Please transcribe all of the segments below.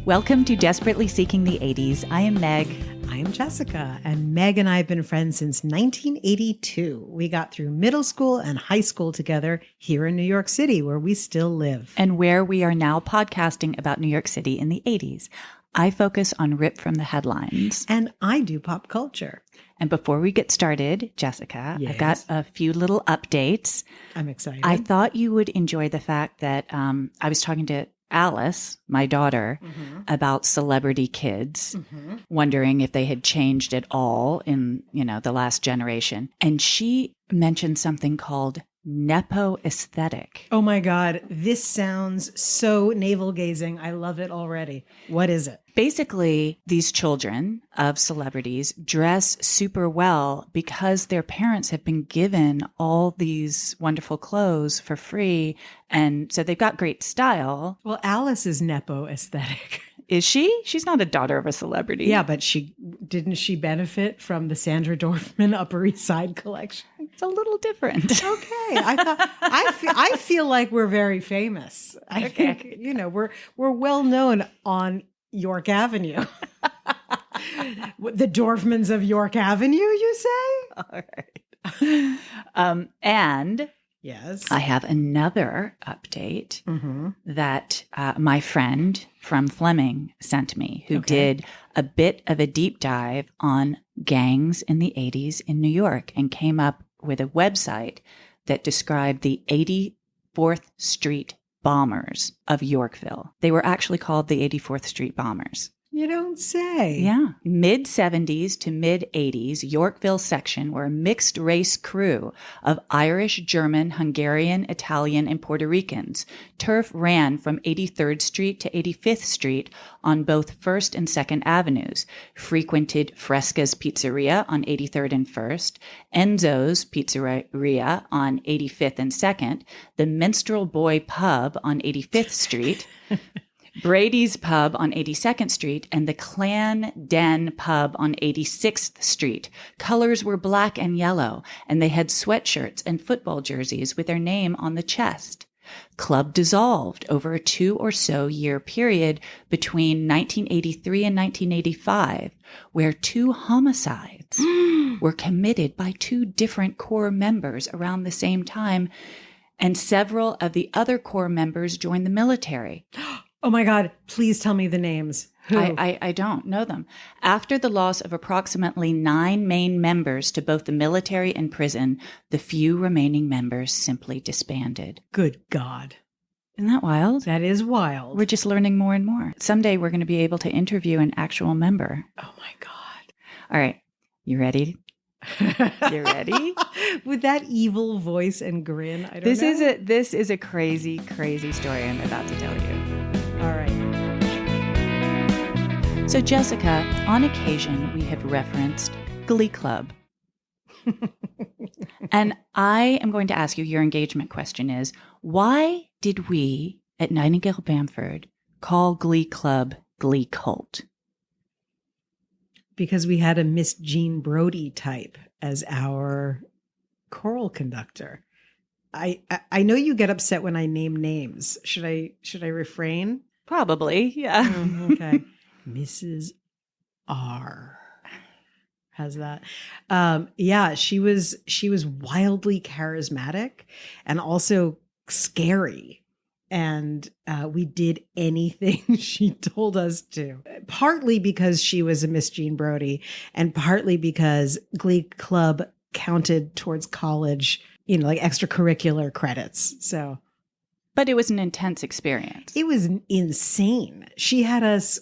Welcome to Desperately Seeking the 80s. I am Meg. I am Jessica, and Meg and I have been friends since 1982. We got through middle school and high school together here in New York City, where we still live. And where we are now podcasting about New York City in the 80s. I focus on Rip from the Headlines. And I do pop culture. And before we get started, Jessica, Yes. I've got a few little updates. I'm excited. I thought you would enjoy the fact that I was talking to Alice, my daughter, about celebrity kids, wondering if they had changed at all in, the last generation. And she mentioned something called Nepo aesthetic. Oh my God, this sounds so navel-gazing. I love it already. What is it? Basically, these children of celebrities dress super well because their parents have been given all these wonderful clothes for free. And so they've got great style. Well, Alice is Nepo aesthetic. Is she? She's not a daughter of a celebrity. Yeah, but didn't she benefit from the Sandra Dorfman Upper East Side collection? It's a little different. Okay. I feel like we're very famous. I think, we're well known on York Avenue. The Dorfmans of York Avenue, you say? All right. And yes, I have another update that my friend from Fleming sent me, who did a bit of a deep dive on gangs in the 80s in New York and came up with a website that described the 84th Street Bombers of Yorkville. They were actually called the 84th Street Bombers. You don't say. Yeah. Mid-70s to mid-80s, Yorkville section were a mixed race crew of Irish, German, Hungarian, Italian, and Puerto Ricans. Turf ran from 83rd Street to 85th Street on both 1st and 2nd Avenues, frequented Fresca's Pizzeria on 83rd and 1st, Enzo's Pizzeria on 85th and 2nd, the Minstrel Boy Pub on 85th Street, Brady's Pub on 82nd Street, and the Clan Den Pub on 86th Street. Colors were black and yellow, and they had sweatshirts and football jerseys with their name on the chest. Club dissolved over a 2 or so year period between 1983 and 1985, where 2 homicides were committed by 2 different core members around the same time, and several of the other core members joined the military. Oh my God, please tell me the names. Who? I don't know them. After the loss of approximately 9 main members to both the military and prison, the few remaining members simply disbanded. Good God. Isn't that wild? That is wild. We're just learning more and more. Someday we're going to be able to interview an actual member. Oh my God. All right. You ready? You ready? With that evil voice and grin, I don't know. This is a crazy, crazy story I'm about to tell you. All right. So, Jessica, on occasion, we have referenced Glee Club. And I am going to ask you, your engagement question is, why did we at Nightingale Bamford call Glee Club Glee Cult? Because we had a Miss Jean Brodie type as our choral conductor. I know you get upset when I name names. Should I refrain? Probably, yeah. Okay. Mrs. R. How's that? Yeah, she was wildly charismatic and also scary. And we did anything she told us to. Partly because she was a Miss Jean Brodie, and partly because Glee Club counted towards college, like extracurricular credits. So, but it was an intense experience. It was insane. She had us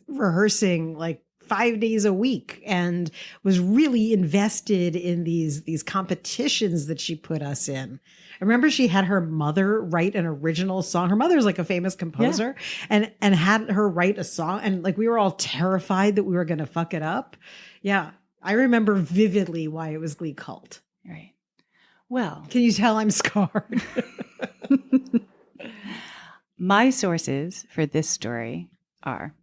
rehearsing like 5 days a week and was really invested in these competitions that she put us in. I remember she had her mother write an original song. Her mother's like a famous composer, and had her write a song, and like we were all terrified that we were going to fuck it up. Yeah, I remember vividly why it was Glee Cult. Right. Well, can you tell I'm scarred? My sources for this story are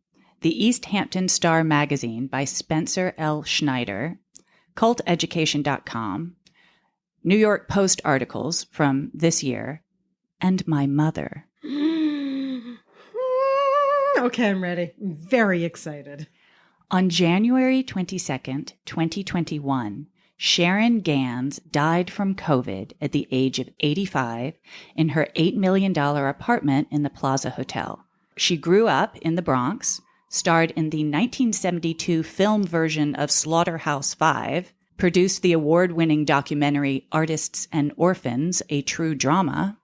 the East Hampton Star Magazine by Spencer L. Schneider, culteducation.com, New York Post articles from this year, and my mother. Okay, I'm ready. I'm very excited. On January 22nd, 2021, Sharon Gans died from COVID at the age of 85 in her $8 million apartment in the Plaza Hotel. She grew up in the Bronx, starred in the 1972 film version of Slaughterhouse-Five, produced the award-winning documentary Artists and Orphans, a True Drama,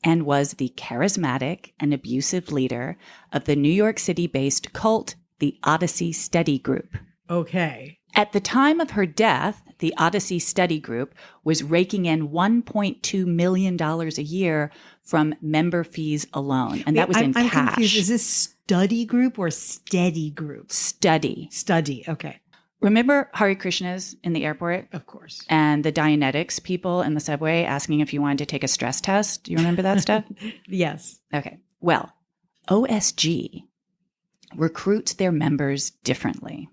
and was the charismatic and abusive leader of the New York City-based cult, the Odyssey Study Group. Okay. At the time of her death, the Odyssey Study Group was raking in $1.2 million a year from member fees alone. And that was in cash. I'm confused. Is this study group or steady group? Study. Study. Okay. Remember Hare Krishnas in the airport? Of course. And the Dianetics people in the subway asking if you wanted to take a stress test? Do you remember that stuff? Yes. Okay. Well, OSG recruits their members differently.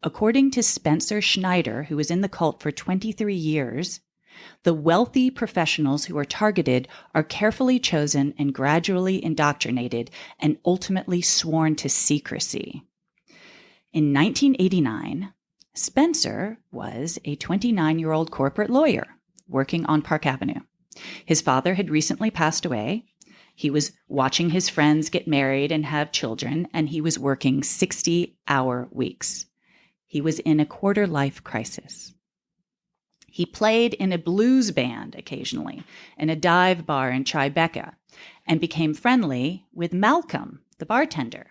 According to Spencer Schneider, who was in the cult for 23 years, the wealthy professionals who are targeted are carefully chosen and gradually indoctrinated and ultimately sworn to secrecy. In 1989, Spencer was a 29-year-old corporate lawyer working on Park Avenue. His father had recently passed away. He was watching his friends get married and have children, and he was working 60-hour weeks. He was in a quarter-life crisis. He played in a blues band occasionally, in a dive bar in Tribeca, and became friendly with Malcolm, the bartender.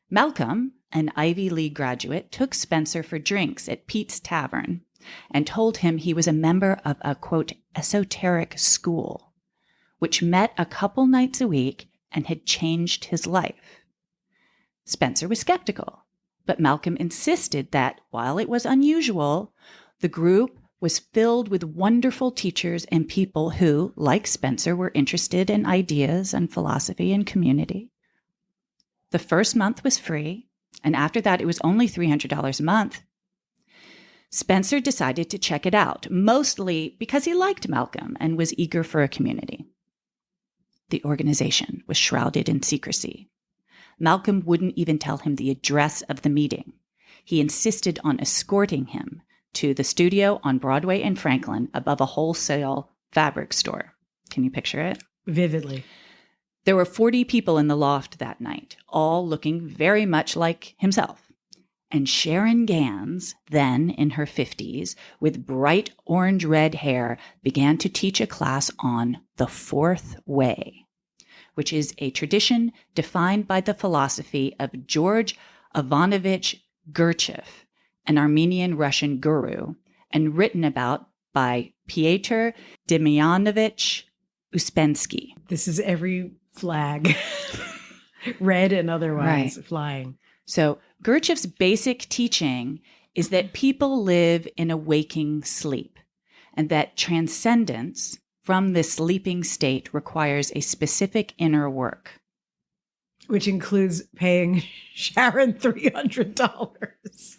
Malcolm, an Ivy League graduate, took Spencer for drinks at Pete's Tavern and told him he was a member of a, quote, esoteric school, which met a couple nights a week and had changed his life. Spencer was skeptical, but Malcolm insisted that, while it was unusual, the group was filled with wonderful teachers and people who, like Spencer, were interested in ideas and philosophy and community. The first month was free, and after that it was only $300 a month. Spencer decided to check it out, mostly because he liked Malcolm and was eager for a community. The organization was shrouded in secrecy. Malcolm wouldn't even tell him the address of the meeting. He insisted on escorting him to the studio on Broadway and Franklin above a wholesale fabric store. Can you picture it? Vividly. There were 40 people in the loft that night, all looking very much like himself. And Sharon Gans, then in her 50s, with bright orange-red hair, began to teach a class on the Fourth Way, which is a tradition defined by the philosophy of George Ivanovich Gurdjieff, an Armenian-Russian guru, and written about by Pyotr Demyanovich Uspensky. This is every flag, red and otherwise, right, flying. So Gurdjieff's basic teaching is that people live in a waking sleep, and that transcendence from this sleeping state requires a specific inner work. Which includes paying Sharon $300.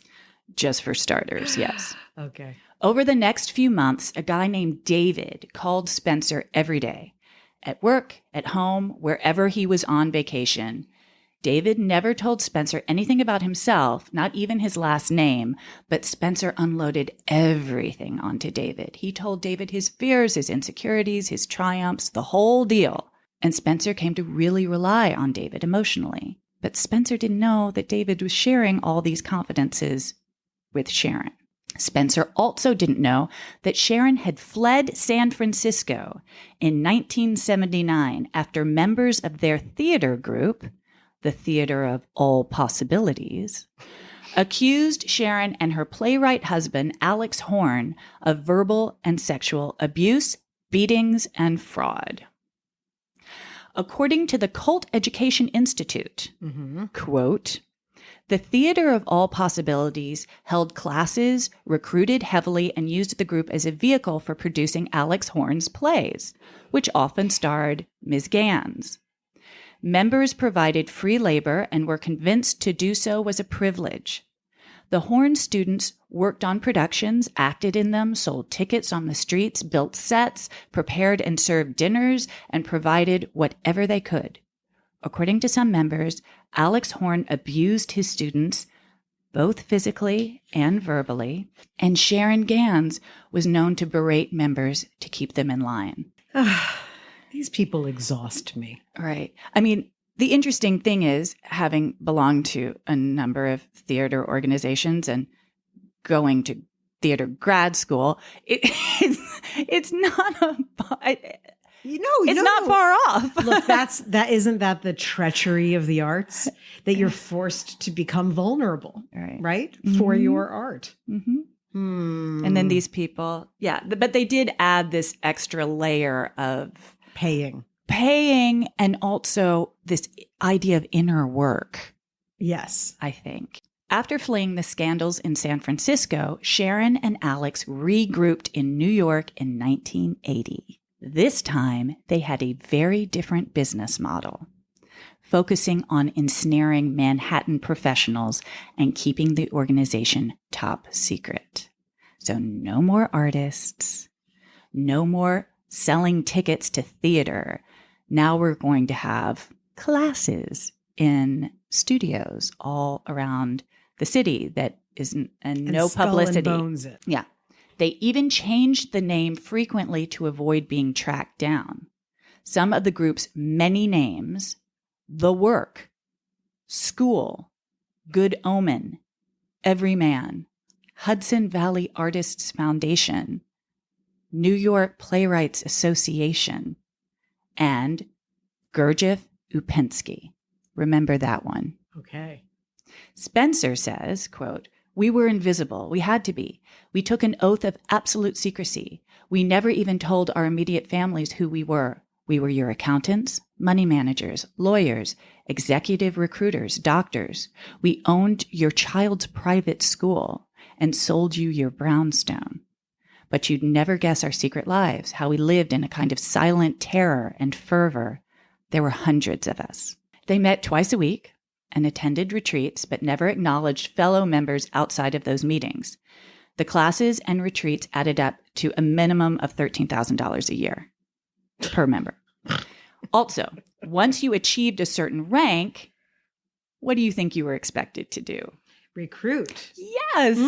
Just for starters, yes. Okay. Over the next few months, a guy named David called Spencer every day. At work, at home, wherever he was on vacation. David never told Spencer anything about himself, not even his last name, but Spencer unloaded everything onto David. He told David his fears, his insecurities, his triumphs, the whole deal. And Spencer came to really rely on David emotionally. But Spencer didn't know that David was sharing all these confidences with Sharon. Spencer also didn't know that Sharon had fled San Francisco in 1979 after members of their theater group, the Theater of All Possibilities, accused Sharon and her playwright husband, Alex Horn, of verbal and sexual abuse, beatings, and fraud. According to the Cult Education Institute, quote, the Theater of All Possibilities held classes, recruited heavily, and used the group as a vehicle for producing Alex Horn's plays, which often starred Ms. Gans. Members provided free labor and were convinced to do so was a privilege. The Horn students worked on productions, acted in them, sold tickets on the streets, built sets, prepared and served dinners, and provided whatever they could. According to some members, Alex Horn abused his students both physically and verbally, and Sharon Gans was known to berate members to keep them in line. These people exhaust me. Right. I mean, the interesting thing is, having belonged to a number of theater organizations and going to theater grad school, it's not it's not far off. Look, isn't that the treachery of the arts, that you're forced to become vulnerable, right? For your art. Mm-hmm. And then these people, but they did add this extra layer of paying, and also this idea of inner work. Yes, I think. After fleeing the scandals in San Francisco, Sharon and Alex regrouped in New York in 1980. This time, they had a very different business model, focusing on ensnaring Manhattan professionals and keeping the organization top secret. So no more artists, no more selling tickets to theater. Now we're going to have classes in studios all around the city that isn't, and no publicity. Skull and Bones it. Yeah. They even changed the name frequently to avoid being tracked down. Some of the group's many names, The Work, School, Good Omen, Everyman, Hudson Valley Artists Foundation, New York Playwrights Association, and Gurdjieff Upensky. Remember that one. Okay. Spencer says, quote, "We were invisible. We had to be. We took an oath of absolute secrecy. We never even told our immediate families who we were. We were your accountants, money managers, lawyers, executive recruiters, doctors. We owned your child's private school and sold you your brownstone. But you'd never guess our secret lives, how we lived in a kind of silent terror and fervor. There were hundreds of us." They met twice a week and attended retreats, but never acknowledged fellow members outside of those meetings. The classes and retreats added up to a minimum of $13,000 a year per member. Also, once you achieved a certain rank, what do you think you were expected to do? Recruit. Yes.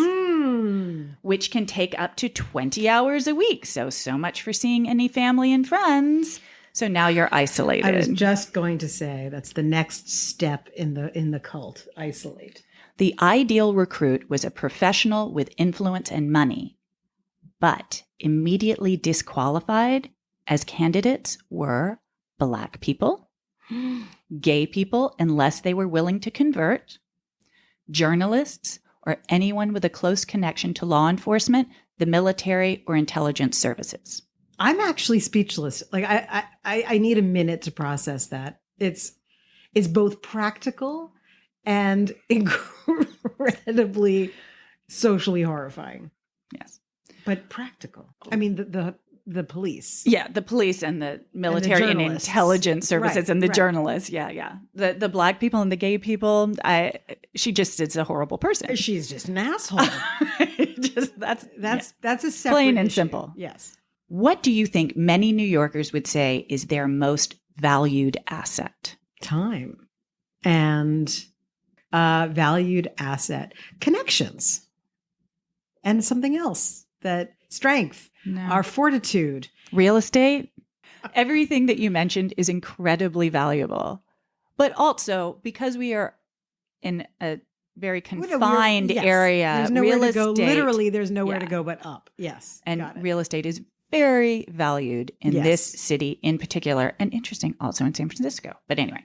Which can take up to 20 hours a week. So much for seeing any family and friends. So now you're isolated. I was just going to say that's the next step in the cult. Isolate. The ideal recruit was a professional with influence and money, but immediately disqualified as candidates were Black people, gay people unless they were willing to convert, journalists, or anyone with a close connection to law enforcement, the military, or intelligence services. I'm actually speechless. Like I need a minute to process that. It's both practical and incredibly socially horrifying. Yes. But practical. I mean, the police. Yeah, the police and the military and intelligence services and the journalists. Yeah. The Black people and the gay people, she just is a horrible person. She's just an asshole. That's a separate plain and issue. simple. Yes. What do you think many New Yorkers would say is their most valued asset? Time. And valued asset. Connections. And something else. That strength. No. Our fortitude. Real estate. Everything that you mentioned is incredibly valuable. But also, because we are in a very confined area, there's nowhere real to go. estate, literally, there's nowhere to go but up. Yes. And real estate is very valued in this city in particular, and interesting also in San Francisco. But anyway,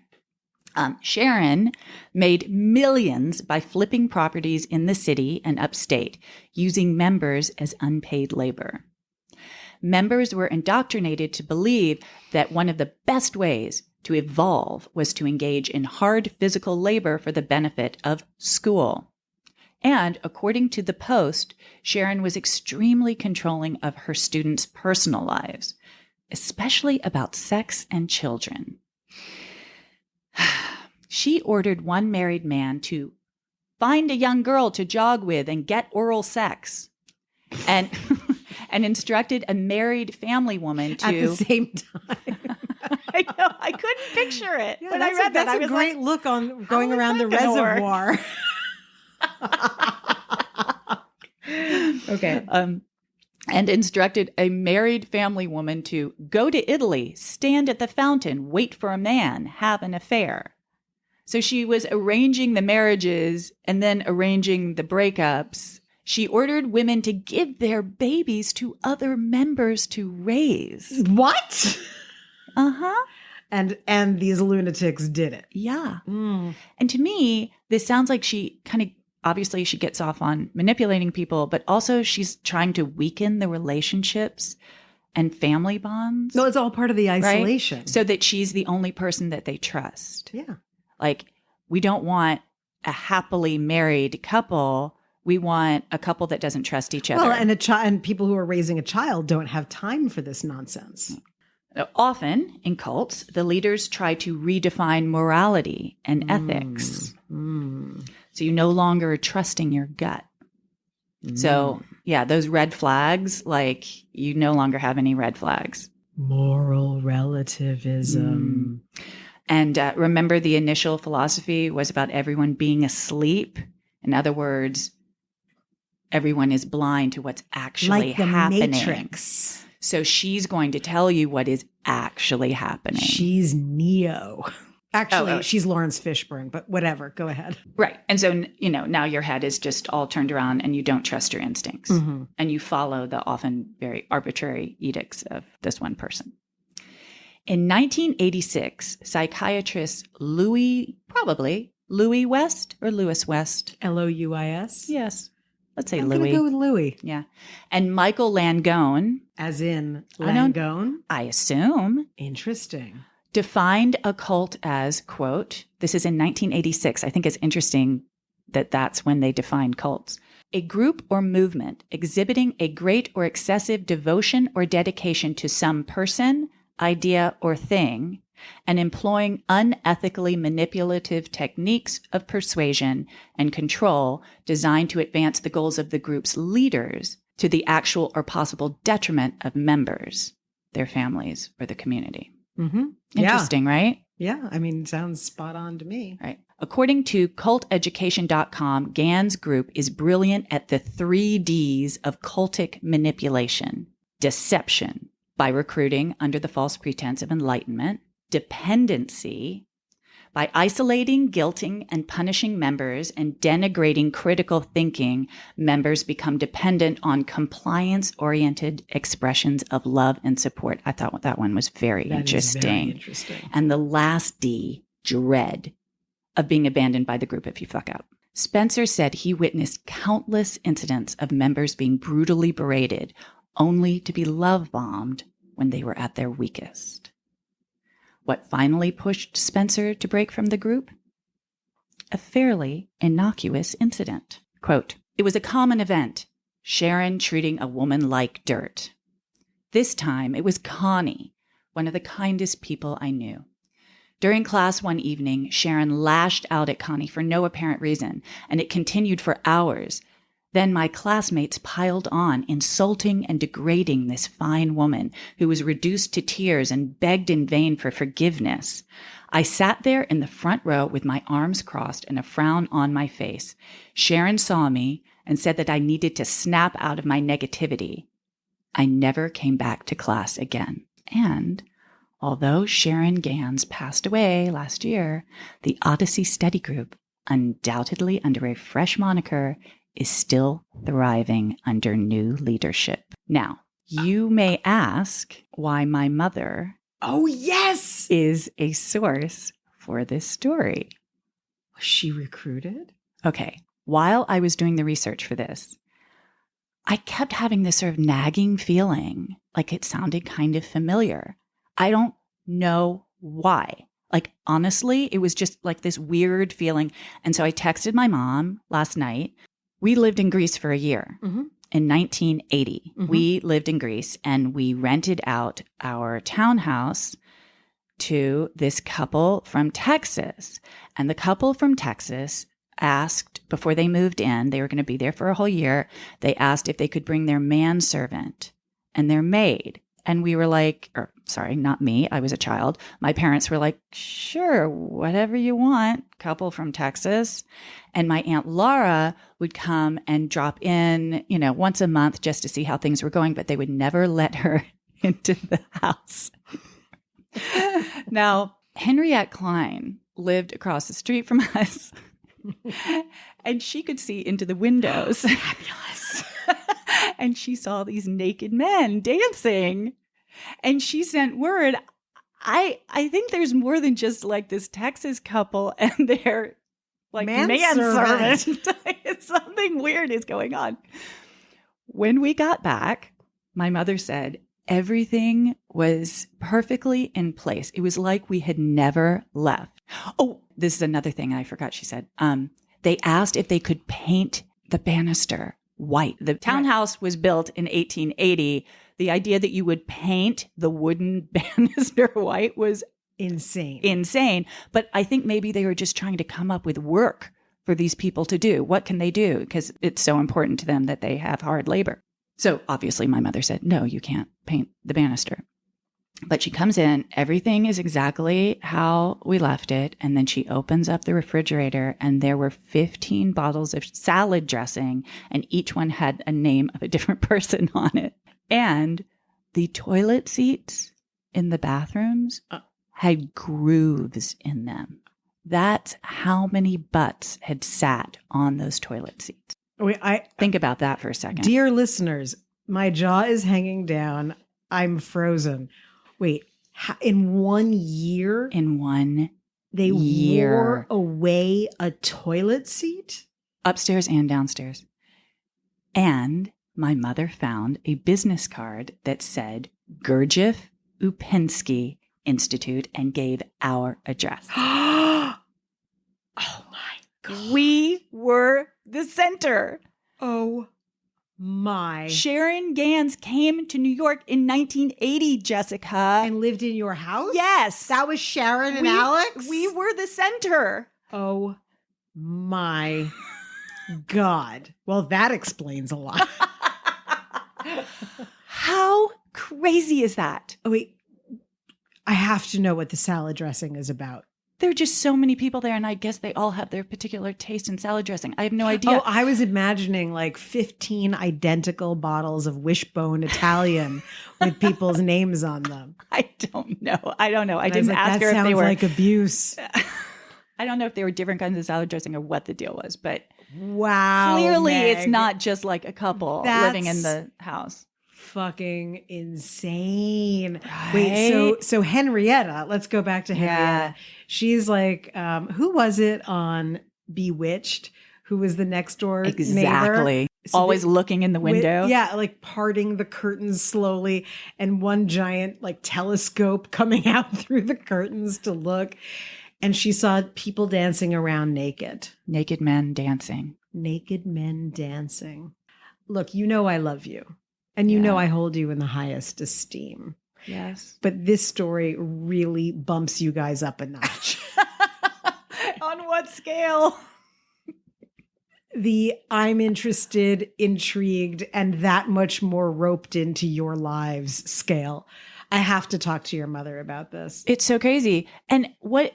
Sharon made millions by flipping properties in the city and upstate, using members as unpaid labor. Members were indoctrinated to believe that one of the best ways to evolve was to engage in hard physical labor for the benefit of school. And according to the Post, Sharon was extremely controlling of her students' personal lives, especially about sex and children. She ordered one married man to find a young girl to jog with and get oral sex, and instructed a married family woman to... At the same time. I know. I couldn't picture it. Yeah, When I read that, that's I a was great like, look on going is around the that gonna work? reservoir. Okay. And instructed a married family woman to go to Italy, stand at the fountain, wait for a man, have an affair. So she was arranging the marriages and then arranging the breakups. She ordered women to give their babies to other members to raise. What? Uh-huh. And these lunatics did it. Yeah. And to me, this sounds like she kind of, obviously she gets off on manipulating people, but also she's trying to weaken the relationships and family bonds. No, it's all part of the isolation. Right? So that she's the only person that they trust. Yeah. Like, we don't want a happily married couple. We want a couple that doesn't trust each other. Well, and people who are raising a child don't have time for this nonsense. Often in cults, the leaders try to redefine morality and ethics. So you no longer are trusting your gut. So, yeah, those red flags, like, you no longer have any red flags. Moral relativism. And remember, the initial philosophy was about everyone being asleep. In other words, everyone is blind to what's actually Like the happening. Matrix. So she's going to tell you what is actually happening. She's Neo. Actually, she's Lawrence Fishburne, but whatever. Go ahead. Right. And so, now your head is just all turned around and you don't trust your instincts. And you follow the often very arbitrary edicts of this one person. In 1986, psychiatrist Louis West or Lewis West? Louis? Yes. Let's say I'm Louis. going to go with Louis. Yeah. And Michael Langone. As in Langone? I assume. Interesting. Defined a cult as, quote, this is in 1986. I think it's interesting that that's when they defined cults. A group or movement exhibiting a great or excessive devotion or dedication to some person, idea, or thing, and employing unethically manipulative techniques of persuasion and control designed to advance the goals of the group's leaders to the actual or possible detriment of members, their families, or the community. Interesting, right? Yeah. I mean, sounds spot on to me. Right. According to culteducation.com, Gann's group is brilliant at the 3 Ds of cultic manipulation: deception, by recruiting under the false pretense of enlightenment; dependency, by isolating, guilting, and punishing members and denigrating critical thinking. Members become dependent on compliance-oriented expressions of love and support. I thought that one was very interesting. Very interesting. And the last D, dread, of being abandoned by the group if you fuck up. Spencer said he witnessed countless incidents of members being brutally berated, only to be love-bombed when they were at their weakest. What finally pushed Spencer to break from the group? A fairly innocuous incident. Quote, "It was a common event, Sharon treating a woman like dirt. This time it was Connie, one of the kindest people I knew. During class one evening, Sharon lashed out at Connie for no apparent reason, and it continued for hours. Then my classmates piled on, insulting and degrading this fine woman who was reduced to tears and begged in vain for forgiveness. I sat there in the front row with my arms crossed and a frown on my face. Sharon saw me and said that I needed to snap out of my negativity. I never came back to class again. And although Sharon Gans passed away last year, the Odyssey Study Group, undoubtedly under a fresh moniker, is still thriving under new leadership. Now, you may ask why my mother is a source for this story. Was she recruited? Okay, while I was doing the research for this, I kept having this sort of nagging feeling like it sounded kind of familiar. I don't know why. Like, honestly, it was just like this weird feeling. And so I texted my mom last night. We lived in Greece for a year. In 1980, we lived in Greece and we rented out our townhouse to this couple from Texas. And the couple from Texas asked, before they moved in, they were going to be there for a whole year, they asked if they could bring their manservant and their maid. And we were like, or sorry, not me. I was a child. My parents were like, sure, whatever you want, couple from Texas. And my Aunt Laura would come and drop in, once a month just to see how things were going, but they would never let her into the house. Now, Henriette Klein lived across the street from us, and she could see into the windows. Fabulous. And she saw these naked men dancing. And she sent word, I think there's more than just like this Texas couple and their like manservant. Something weird is going on. When we got back, my mother said everything was perfectly in place. It was like we had never left. Oh, this is another thing I forgot she said. They asked if they could paint the banister white. The townhouse was built in 1880. The idea that you would paint the wooden banister white was insane. But I think maybe they were just trying to come up with work for these people to do. What can they do? Because it's so important to them that they have hard labor. So obviously my mother said, no, you can't paint the banister. But she comes in, everything is exactly how we left it. And then she opens up the refrigerator and there were 15 bottles of salad dressing and each one had a name of a different person on it. And the toilet seats in the bathrooms had grooves in them. That's how many butts had sat on those toilet seats. Wait, think about that for a second. Dear listeners, my jaw is hanging down. I'm frozen. Wait, in 1 year? In 1 they year. Wore away a toilet seat? Upstairs and downstairs. And my mother found a business card that said Gurdjieff Upensky Institute and gave our address. Oh my God. We were the center. Oh my. Sharon Gans came to New York in 1980, Jessica. And lived in your house? Yes. That was Sharon and Alex? We were the center. Oh my God. Well, that explains a lot. How crazy is that? Oh, wait. I have to know what the salad dressing is about. There are just so many people there, and I guess they all have their particular taste in salad dressing. I have no idea. Oh, I was imagining like 15 identical bottles of Wishbone Italian with people's names on them. I don't know. I didn't like, ask her if they were like abuse. I don't know if they were different kinds of salad dressing or what the deal was, but wow, clearly Meg. It's not just like a couple living in the house. Fucking insane. Right? Wait, so Henrietta, let's go back to Henrietta. Yeah. She's like, who was it on Bewitched? Who was the next door Exactly. neighbor? So always looking in the window. Like parting the curtains slowly and one giant like telescope coming out through the curtains to look. And she saw people dancing around naked. Naked men dancing. Naked men dancing. Look, you know I love you. And you know I hold you in the highest esteem. Yes. But this story really bumps you guys up a notch. On what scale? The I'm interested, intrigued, and that much more roped into your lives scale. I have to talk to your mother about this. It's so crazy. And what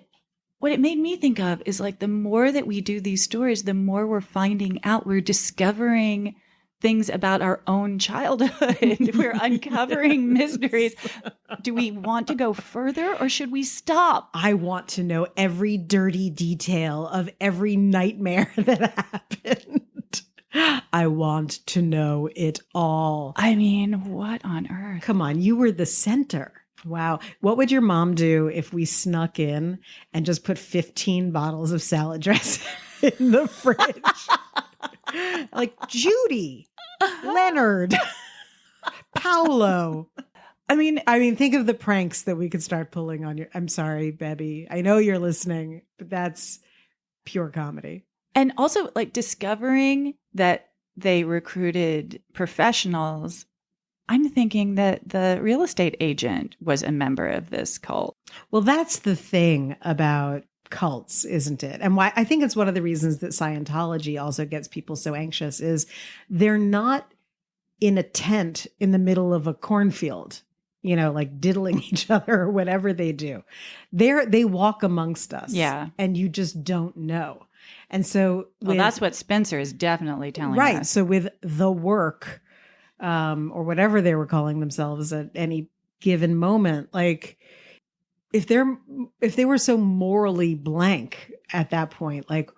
it made me think of is like the more that we do these stories, the more we're finding out, we're discovering things about our own childhood. We're uncovering mysteries. Do we want to go further or should we stop? I want to know every dirty detail of every nightmare that happened. I want to know it all. I mean, what on earth? Come on, you were the center. Wow. What would your mom do if we snuck in and just put 15 bottles of salad dressing in the fridge? Like Judy, Leonard, Paolo. I mean, think of the pranks that we could start pulling on your. I'm sorry, Bebby. I know you're listening, but that's pure comedy. And also, like discovering that they recruited professionals. I'm thinking that the real estate agent was a member of this cult. Well, that's the thing about cults, isn't it? And why I think it's one of the reasons that Scientology also gets people so anxious is they're not in a tent in the middle of a cornfield. like diddling each other or whatever they do. They walk amongst us. Yeah. And you just don't know. And so that's what Spencer is definitely telling us. Right. So with the work, or whatever they were calling themselves at any given moment, like if they were so morally blank at that point, like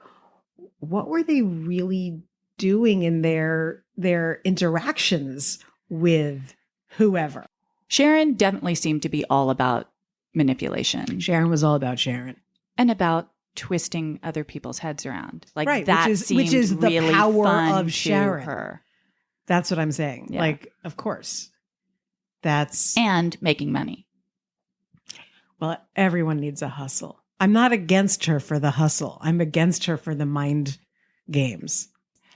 what were they really doing in their interactions with whoever? Sharon definitely seemed to be all about manipulation. Sharon was all about Sharon. And about twisting other people's heads around. Like right, that which is the really power fun of Sharon. to her. That's what I'm saying. Yeah. Like, of course. And making money. Well, everyone needs a hustle. I'm not against her for the hustle. I'm against her for the mind games.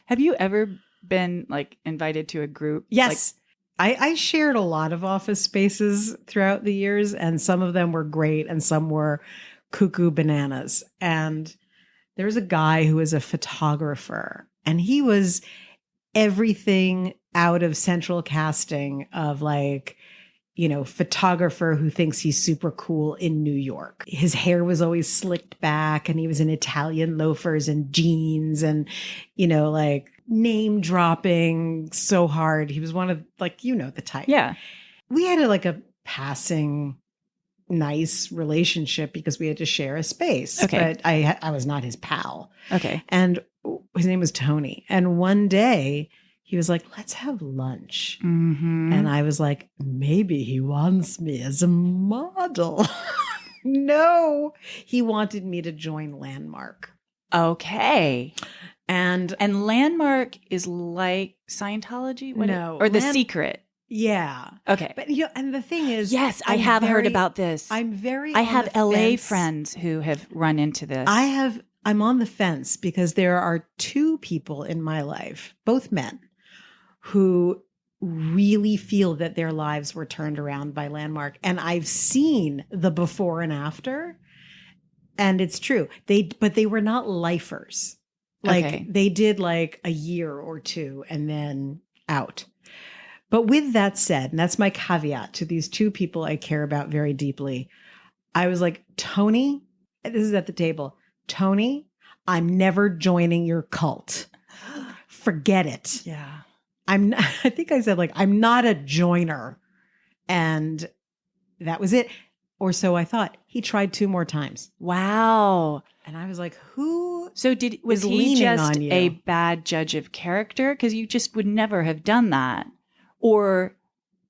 Have you ever been like invited to a group? Yes. I shared a lot of office spaces throughout the years, and some of them were great and some were cuckoo bananas. And there was a guy who was a photographer, and he was everything out of central casting of like, photographer who thinks he's super cool in New York. His hair was always slicked back, and he was in Italian loafers and jeans and, like name dropping so hard. He was one of like, the type. Yeah. We had a passing nice relationship because we had to share a space. Okay. But I was not his pal. Okay. And his name was Tony. And one day he was like, let's have lunch. Mm-hmm. And I was like, maybe he wants me as a model. No, he wanted me to join Landmark. Okay. And Landmark is like Scientology? Or The Secret? Yeah. Okay. But and the thing is, yes, I have heard about this. I have LA friends who have run into this. I'm on the fence because there are two people in my life, both men, who really feel that their lives were turned around by Landmark. And I've seen the before and after, and it's true. But they were not lifers. Like they did like a year or two and then out. But with that said, and that's my caveat to these two people I care about very deeply, I was like, Tony, this is at the table, Tony, I'm never joining your cult. Forget it. Yeah. I think I said, like, I'm not a joiner. And that was it. Or so I thought. He tried 2 more times. Wow. And I was like, who? So was he just a bad judge of character? Because you just would never have done that. Or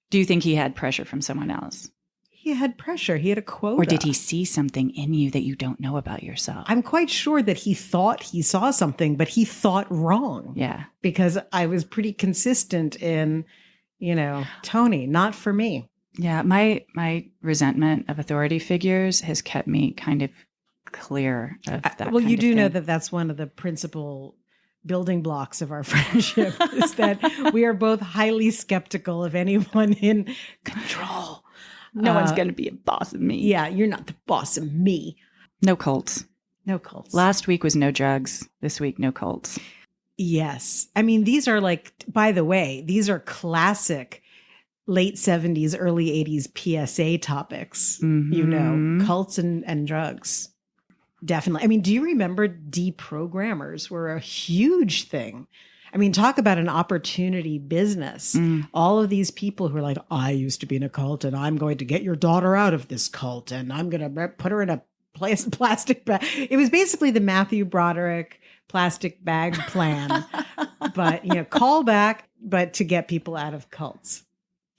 do you think he had pressure from someone else? He had pressure. He had a quota. Or did he see something in you that you don't know about yourself? I'm quite sure that he thought he saw something, but he thought wrong. Yeah. Because I was pretty consistent in, Tony, not for me. Yeah. My resentment of authority figures has kept me kind of clear of that. Well, you do know that that's one of the principal building blocks of our friendship is that we are both highly skeptical of anyone in control. No one's going to be a boss of me. Yeah, you're not the boss of me. No cults. No cults. Last week was no drugs. This week, no cults. Yes. I mean, these are like, by the way, these are classic late 70s, early 80s PSA topics, cults and drugs. Definitely. I mean, do you remember deprogrammers were a huge thing? I mean, talk about an opportunity business. All of these people who are like, I used to be in a cult and I'm going to get your daughter out of this cult and I'm going to put her in a plastic bag. It was basically the Matthew Broderick plastic bag plan, but, call back, but to get people out of cults.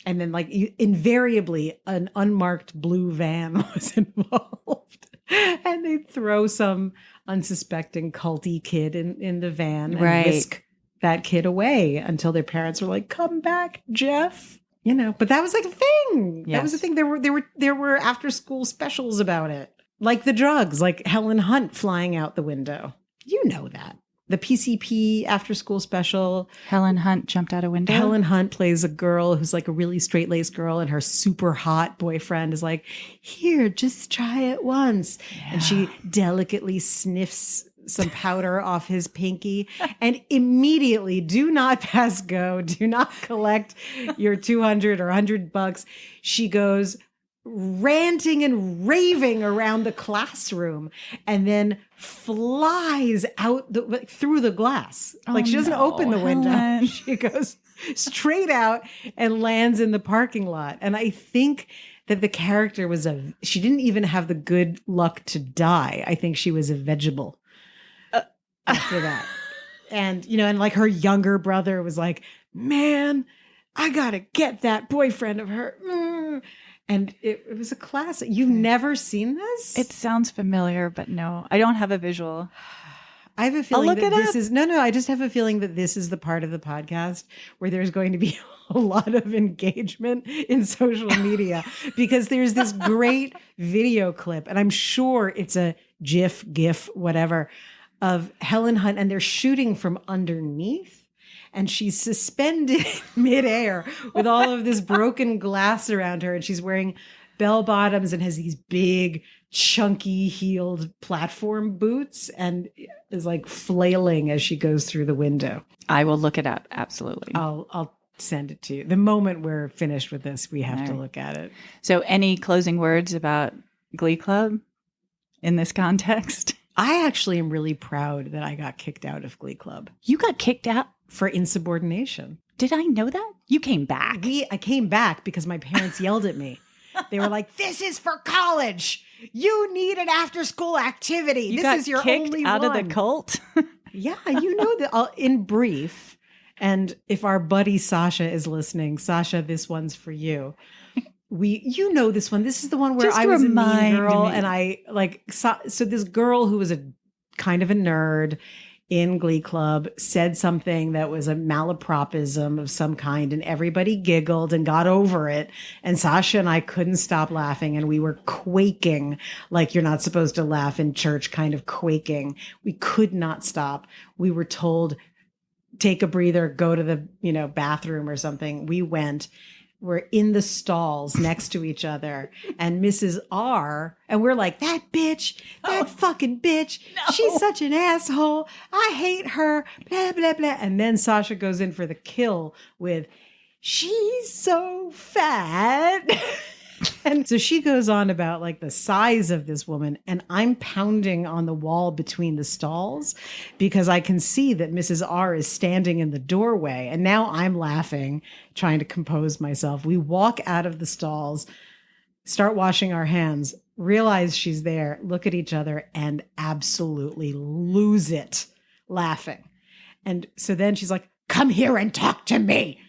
And then invariably an unmarked blue van was involved. And they'd throw some unsuspecting culty kid in the van and whisk that kid away until their parents were like, come back, Jeff. But that was like a thing. Yes. That was a thing. There were after school specials about it. Like the drugs, like Helen Hunt flying out the window. You know that. The PCP after school special. Helen Hunt jumped out a window. Helen Hunt plays a girl who's like a really straight-laced girl, and her super hot boyfriend is like, here, just try it once. Yeah. And she delicately sniffs some powder off his pinky, and immediately, do not pass go, do not collect your 200 or $100. She goes ranting and raving around the classroom and then flies out through the glass. She doesn't open the window. Helen. She goes straight out and lands in the parking lot. And I think that the character she didn't even have the good luck to die. I think she was a vegetable after that. And, and like her younger brother was like, man, I gotta get that boyfriend of her. And it was a classic. You've never seen this? It sounds familiar, but no, I don't have a visual. I have a feeling that this is I just have a feeling that this is the part of the podcast where there's going to be a lot of engagement in social media because there's this great video clip, and I'm sure it's a GIF, whatever, of Helen Hunt, and they're shooting from underneath. And she's suspended midair with all of this broken glass around her. And she's wearing bell bottoms and has these big, chunky heeled platform boots and is like flailing as she goes through the window. I will look it up. Absolutely. I'll send it to you. The moment we're finished with this, we have to look at it. So any closing words about Glee Club in this context? I actually am really proud that I got kicked out of Glee Club. You got kicked out? For insubordination. Did I know that? You came back. I came back because my parents yelled at me. They were like, this is for college. You need an after school activity. This is your only out one. Of the cult? Yeah, that in brief. And if our buddy Sasha is listening, Sasha, this one's for you. This one. This is the one where I was a mean girl. And I so this girl who was a kind of a nerd in Glee Club said something that was a malapropism of some kind, and everybody giggled and got over it. And Sasha and I couldn't stop laughing, and we were quaking like you're not supposed to laugh in church, kind of quaking. We could not stop. We were told, take a breather, go to the bathroom or something. We went. We're in the stalls next to each other, and Mrs. R, and we're like, that bitch, that fucking bitch, she's such an asshole. I hate her, blah, blah, blah. And then Sasha goes in for the kill with, she's so fat. And so she goes on about like the size of this woman, and I'm pounding on the wall between the stalls because I can see that Mrs. R is standing in the doorway, and now I'm laughing, trying to compose myself. We walk out of the stalls, start washing our hands, realize she's there, look at each other, and absolutely lose it laughing. And so then she's like, come here and talk to me.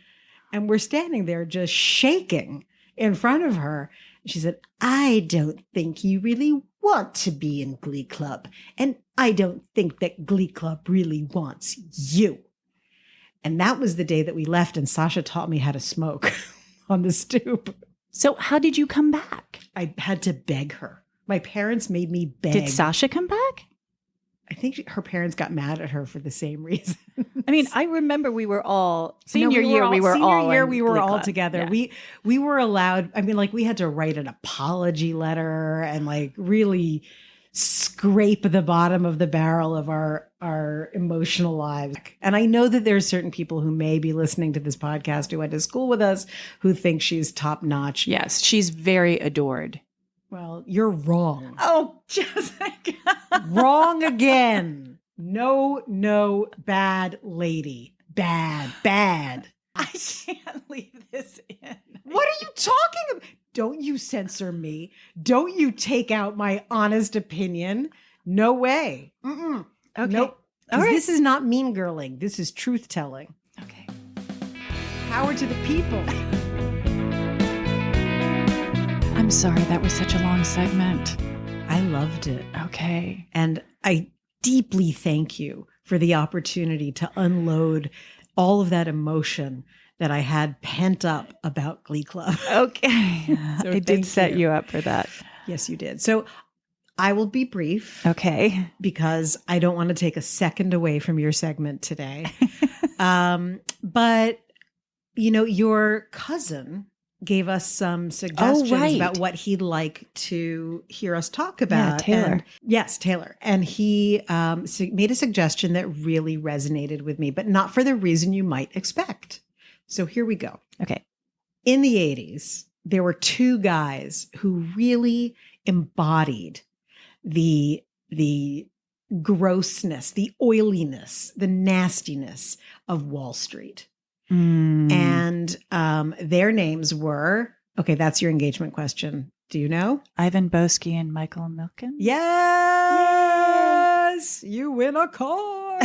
And we're standing there just shaking in front of her. She said, I don't think you really want to be in Glee Club. And I don't think that Glee Club really wants you. And that was the day that we left, and Sasha taught me how to smoke on the stoop. So how did you come back? I had to beg her. My parents made me beg. Did Sasha come back? I think her parents got mad at her for the same reason. I mean, I remember we were all senior year. We were all together. Yeah. We were allowed. I mean, like we had to write an apology letter and like really scrape the bottom of the barrel of our emotional lives. And I know that there's certain people who may be listening to this podcast who went to school with us who think she's top notch. Yes, she's very adored. Well, you're wrong. Oh, Jessica. Wrong again. No, bad lady. Bad. I can't leave this in. What are you talking about? Don't you censor me. Don't you take out my honest opinion. No way. Mm-mm. Okay. Nope. All right. This is not mean girling. This is truth telling. Okay. Power to the people. I'm sorry, that was such a long segment. I loved it. Okay. And I deeply thank you for the opportunity to unload all of that emotion that I had pent up about Glee Club. Okay. So I did set you up for that. Yes, you did. So I will be brief. Okay. Because I don't want to take a second away from your segment today. But, your cousin gave us some suggestions right. about what he'd like to hear us talk about. Taylor. Taylor. And he made a suggestion that really resonated with me, but not for the reason you might expect. So here we go. Okay. In the 80s, there were two guys who really embodied the grossness, the oiliness, the nastiness of Wall Street. And their names were, okay, that's your engagement question. Do you know? Ivan Boesky and Michael Milken? Yes! You win a car!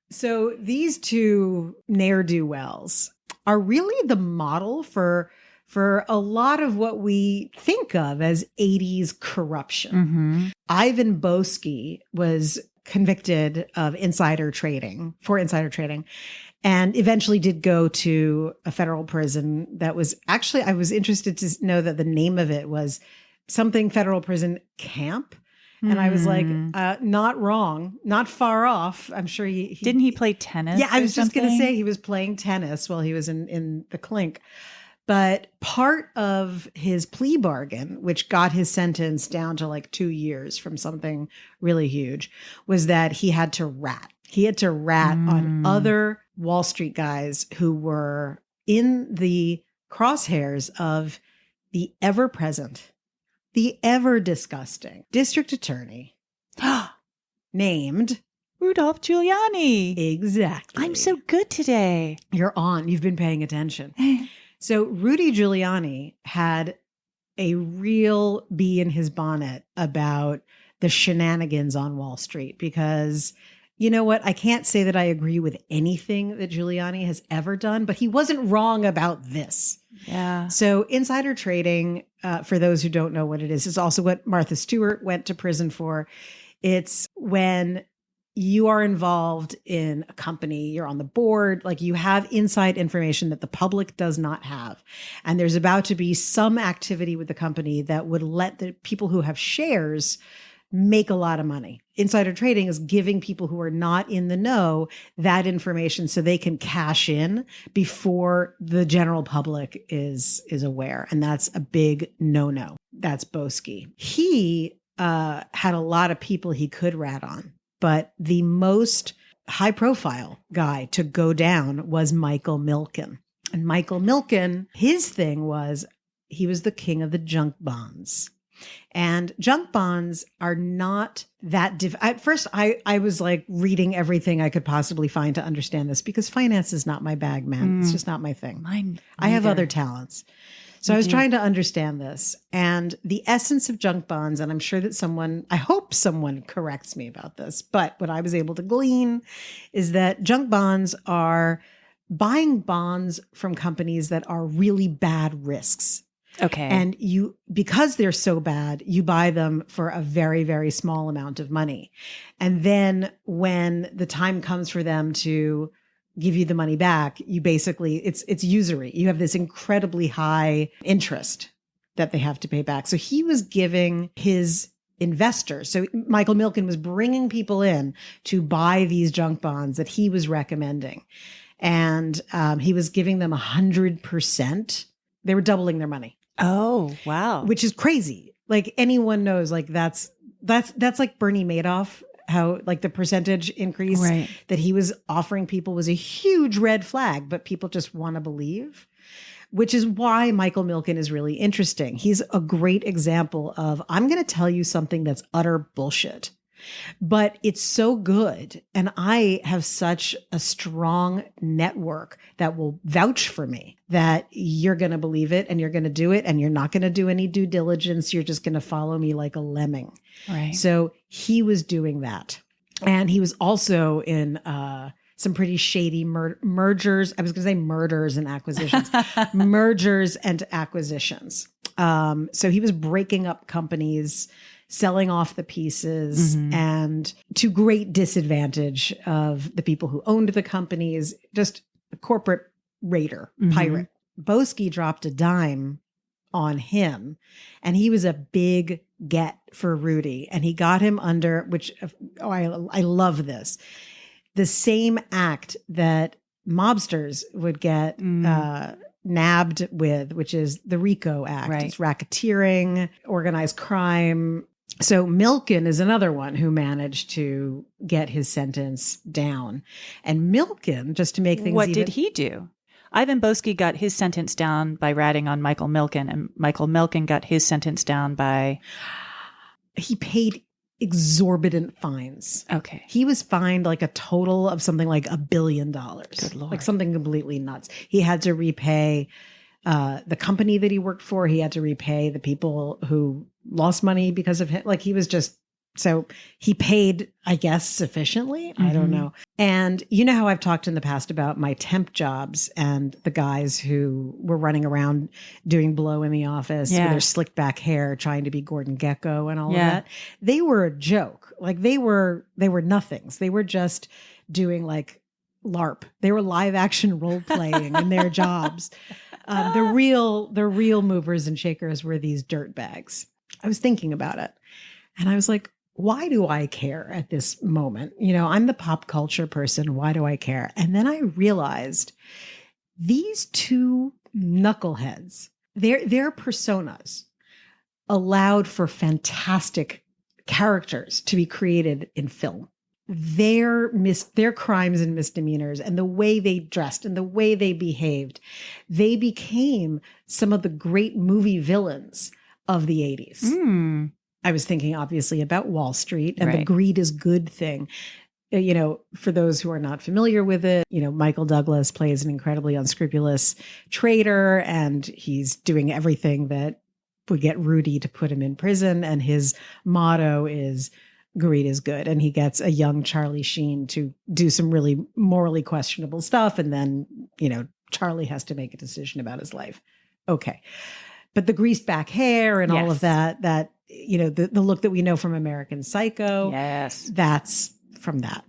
So these two ne'er-do-wells are really the model for a lot of what we think of as 80s corruption. Mm-hmm. Ivan Boesky was convicted of insider trading, and eventually did go to a federal prison that was actually, I was interested to know that the name of it was something federal prison camp. And I was like, not wrong, not far off. I'm sure he didn't he play tennis? Yeah, I was just going to say he was playing tennis while he was in the clink. But part of his plea bargain, which got his sentence down to like 2 years from something really huge, was that he had to rat. He had to rat on other Wall Street guys who were in the crosshairs of the ever-present, the ever-disgusting district attorney named Rudolph Giuliani. Exactly. I'm so good today. You're on. You've been paying attention. So Rudy Giuliani had a real bee in his bonnet about the shenanigans on Wall Street because, you know what? I can't say that I agree with anything that Giuliani has ever done, but he wasn't wrong about this. Yeah. So insider trading, for those who don't know what it is also what Martha Stewart went to prison for. It's when you are involved in a company, you're on the board, like you have inside information that the public does not have. And there's about to be some activity with the company that would let the people who have shares make a lot of money. Insider trading is giving people who are not in the know that information so they can cash in before the general public is aware. And that's a big no-no. That's Boesky. He had a lot of people he could rat on. But the most high profile guy to go down was Michael Milken. And Michael Milken, his thing was he was the king of the junk bonds. And junk bonds are not that at first, I was like reading everything I could possibly find to understand this because finance is not my bag, man. It's just not my thing. Mine I have other talents. So I was trying to understand this and the essence of junk bonds. And I'm sure that I hope someone corrects me about this. But what I was able to glean is that junk bonds are buying bonds from companies that are really bad risks. Okay. And because they're so bad, you buy them for a very, very small amount of money. And then when the time comes for them to give you the money back, you basically, it's usury. You have this incredibly high interest that they have to pay back. So he was giving his investors. So Michael Milken was bringing people in to buy these junk bonds that he was recommending. And he was giving them 100%. They were doubling their money. Oh, wow. Which is crazy. Like anyone knows, like that's like Bernie Madoff. How like the percentage increase that he was offering people was a huge red flag, but people just want to believe, which is why Michael Milken is really interesting. He's a great example of, I'm going to tell you something that's utter bullshit, but it's so good. And I have such a strong network that will vouch for me that you're going to believe it and you're going to do it and you're not going to do any due diligence. You're just going to follow me like a lemming. Right. So he was doing that. And he was also in some pretty shady mergers. I was going to say murders and acquisitions, mergers and acquisitions. So he was breaking up companies, selling off the pieces, and to great disadvantage of the people who owned the companies, just a corporate raider, pirate. Boesky dropped a dime on him, and he was a big get for Rudy. And he got him under, I love this, the same act that mobsters would get nabbed with, which is the RICO Act. Right. It's racketeering, organized crime. So Milken is another one who managed to get his sentence down. And Milken, just to make things What did he do? Ivan Boesky got his sentence down by ratting on Michael Milken, and Michael Milken got his sentence down by... He paid exorbitant fines. Okay. He was fined like a total of something like $1 billion. Good Lord. Like something completely nuts. He had to repay the company that he worked for. He had to repay the people who lost money because of him. Like he was just, so he paid, I guess, sufficiently. I don't know. And you know how I've talked in the past about my temp jobs and the guys who were running around doing blow in the office with their slicked back hair, trying to be Gordon Gekko and all of that. They were a joke. Like they were nothings. They were just doing like LARP. They were live action role playing in their jobs. The real movers and shakers were these dirt bags. I was thinking about it and I was like, why do I care at this moment? You know, I'm the pop culture person. Why do I care? And then I realized these two knuckleheads, their personas allowed for fantastic characters to be created in film. Their crimes and misdemeanors and the way they dressed and the way they behaved, they became some of the great movie villains of the 80s. I was thinking obviously about Wall Street and the greed is good thing. You know, for those who are not familiar with it, you know, Michael Douglas plays an incredibly unscrupulous traitor and he's doing everything that would get Rudy to put him in prison. And his motto is greed is good. And he gets a young Charlie Sheen to do some really morally questionable stuff. And then, you know, Charlie has to make a decision about his life. Okay. But the greased back hair and all of that, you know, the look that we know from American Psycho. Yes. That's from that.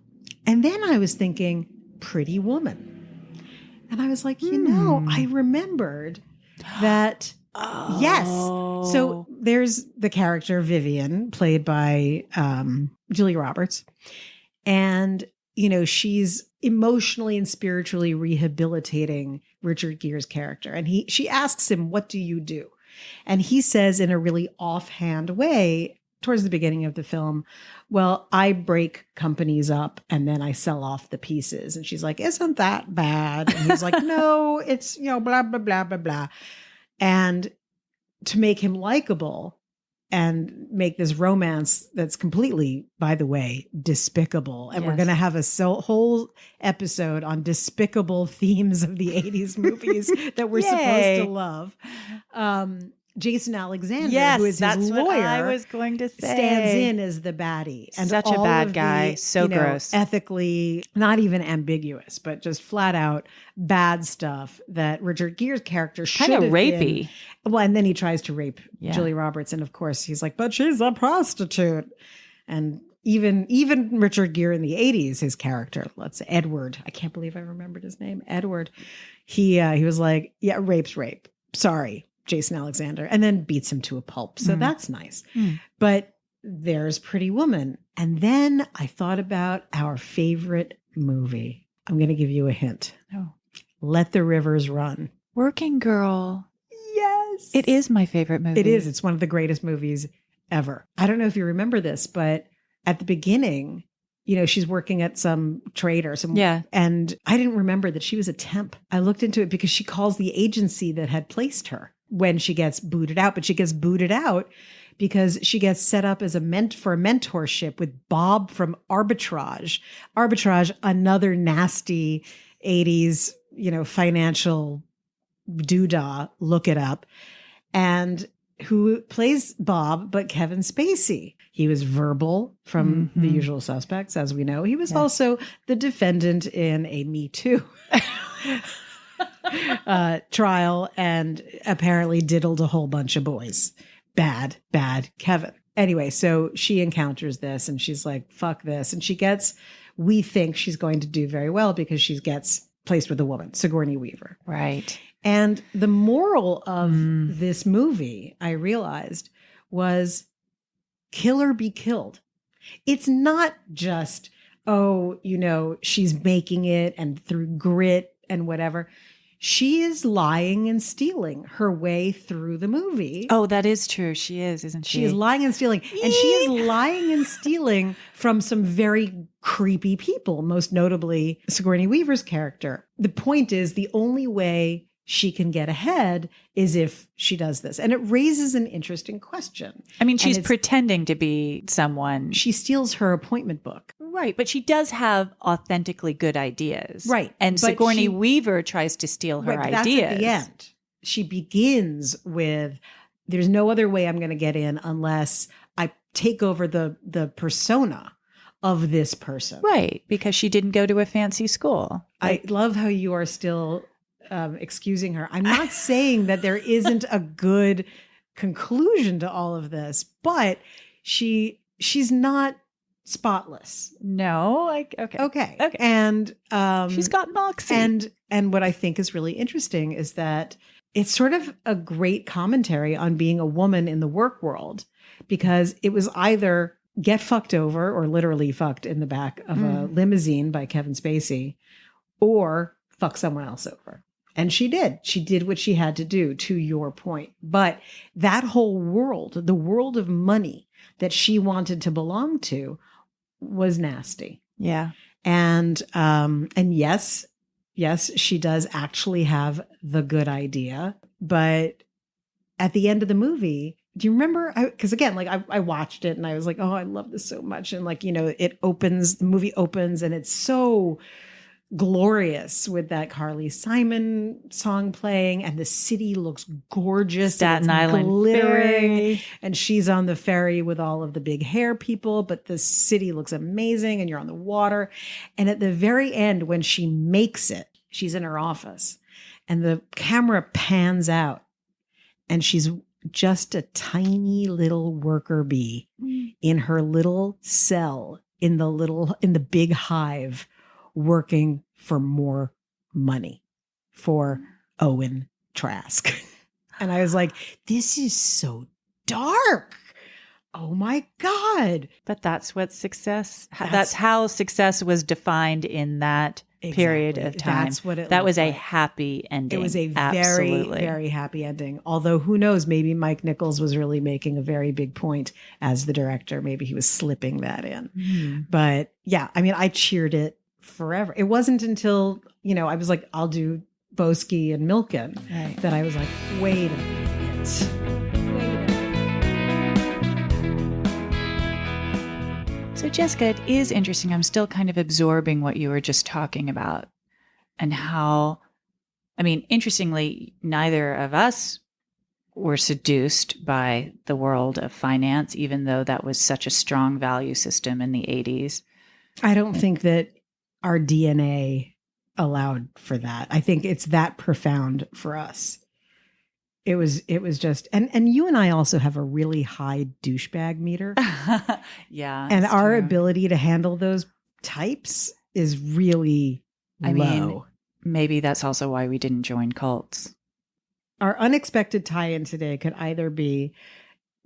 And then I was thinking Pretty Woman. And I was like, you know, I remembered that. Yes. So there's the character Vivian played by Julia Roberts. And, you know, she's emotionally and spiritually rehabilitating Richard Gere's character. And she asks him, what do you do? And he says in a really offhand way towards the beginning of the film, well, I break companies up and then I sell off the pieces. And she's like, isn't that bad? And he's like, no, it's, you know, blah, blah, blah, blah, blah. And to make him likable and make this romance that's completely, by the way, despicable. And we're going to have a whole episode on despicable themes of the 80s movies that we're supposed to love. Jason Alexander, who is his lawyer, what I was going to say, stands in as the baddie. And such a bad guy, so gross. Ethically, not even ambiguous, but just flat out bad stuff that Richard Gere's character should have been. Kind of rapey. Well, and then he tries to rape Julia Roberts. And of course, he's like, but she's a prostitute. And even Richard Gere in the 80s, his character, let's say Edward, I can't believe I remembered his name, Edward. He was like, yeah, rape's rape. Sorry, Jason Alexander, and then beats him to a pulp. So that's nice. But there's Pretty Woman. And then I thought about our favorite movie. I'm going to give you a hint. Oh. Let the Rivers Run. Working Girl. Yes. It is my favorite movie. It is. It's one of the greatest movies ever. I don't know if you remember this, but at the beginning, you know, she's working at some trade or some. Yeah. And I didn't remember that she was a temp. I looked into it because she calls the agency that had placed her when she gets booted out, but she gets booted out because she gets set up as for a mentorship with Bob from Arbitrage. Arbitrage, another nasty 80s, you know, financial doodah. Look it up. And who plays Bob, but Kevin Spacey. He was Verbal from The Usual Suspects, as we know. He was also the defendant in a Me Too trial and apparently diddled a whole bunch of boys. Bad Kevin. Anyway, so she encounters this and she's like, fuck this. And we think she's going to do very well because she gets placed with a woman, Sigourney Weaver. Right. And the moral of this movie, I realized, was kill or be killed. It's not just, oh, you know, she's making it and through grit and whatever. she is lying and stealing her way through the movie. Oh, that is true. She is, isn't she? She is lying and stealing. And she is lying and stealing from some very creepy people, most notably Sigourney Weaver's character. The point is, the only way she can get ahead is if she does this. And it raises an interesting question. I mean, she's pretending to be someone. She steals her appointment book. Right. But she does have authentically good ideas. Right. And Sigourney Weaver tries to steal her ideas. That's at the end. She begins with, there's no other way I'm going to get in unless I take over the persona of this person. Right. Because she didn't go to a fancy school. I love how you are still excusing her. I'm not saying that there isn't a good conclusion to all of this, but she's not spotless. No, okay. And she's got moxie. And what I think is really interesting is that it's sort of a great commentary on being a woman in the work world, because it was either get fucked over or literally fucked in the back of a limousine by Kevin Spacey, or fuck someone else over. And she did. She did what she had to do, to your point. But that whole world, the world of money that she wanted to belong to, was nasty. Yeah. And yes, she does actually have the good idea. But at the end of the movie, do you remember? Because again, like I watched it and I was like, oh, I love this so much. And like, the movie opens and it's so glorious with that Carly Simon song playing, and the city looks gorgeous. Staten Island glittering, ferry. and she's on the ferry with all of the big hair people, but the city looks amazing and you're on the water. And at the very end, when she makes it, she's in her office and the camera pans out and she's just a tiny little worker bee in her little cell in the big hive, working for more money for Owen Trask. And I was like, this is so dark. Oh my God. But that's what that's how success was defined in that period of time. That's what that was a happy ending. It was a very, very happy ending. Although who knows, maybe Mike Nichols was really making a very big point as the director. Maybe he was slipping that in. But yeah, I mean, I cheered it forever. It wasn't until, I was like, I'll do Boesky and Milken, right, that I was like, wait a minute. So Jessica, it is interesting. I'm still kind of absorbing what you were just talking about, and how, interestingly, neither of us were seduced by the world of finance, even though that was such a strong value system in the 80s. I don't think that our DNA allowed for that. I think it's that profound for us. It was just, and you and I also have a really high douchebag meter. Yeah. And our ability to handle those types is really low. Maybe that's also why we didn't join cults. Our unexpected tie-in today could either be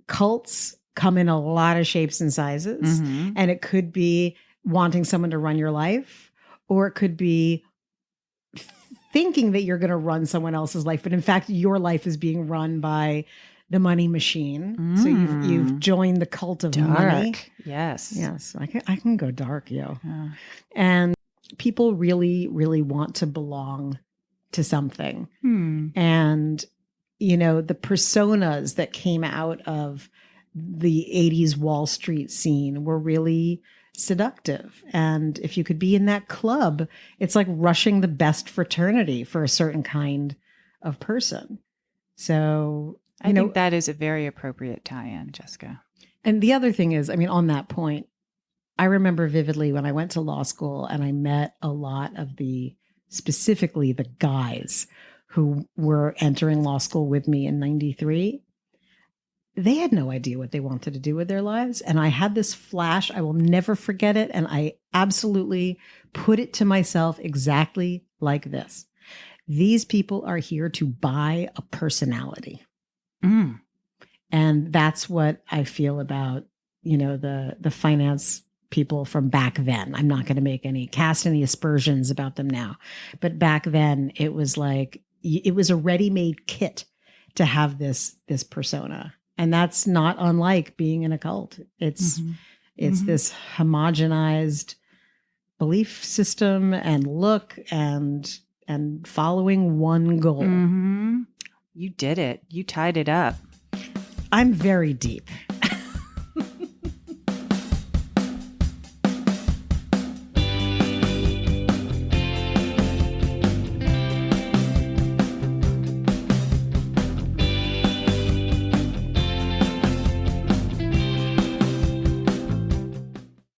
cults come in a lot of shapes and sizes, and it could be wanting someone to run your life, or it could be thinking that you're going to run someone else's life, but in fact, your life is being run by the money machine. So you've joined the cult of money. Yes. I can go dark, yo. And people really, really want to belong to something. And, the personas that came out of the 80s Wall Street scene were really seductive. And if you could be in that club, it's like rushing the best fraternity for a certain kind of person. So I think that is a very appropriate tie-in, Jessica. And the other thing is, on that point, I remember vividly when I went to law school and I met a lot of specifically the guys who were entering law school with me in 93. They had no idea what they wanted to do with their lives. And I had this flash. I will never forget it. And I absolutely put it to myself exactly like this. These people are here to buy a personality. And that's what I feel about, the finance people from back then. I'm not going to cast any aspersions about them now. But back then it was like, it was a ready-made kit to have this persona. And that's not unlike being in a cult. It's this homogenized belief system and look and following one goal. You did it. You tied it up. I'm very deep.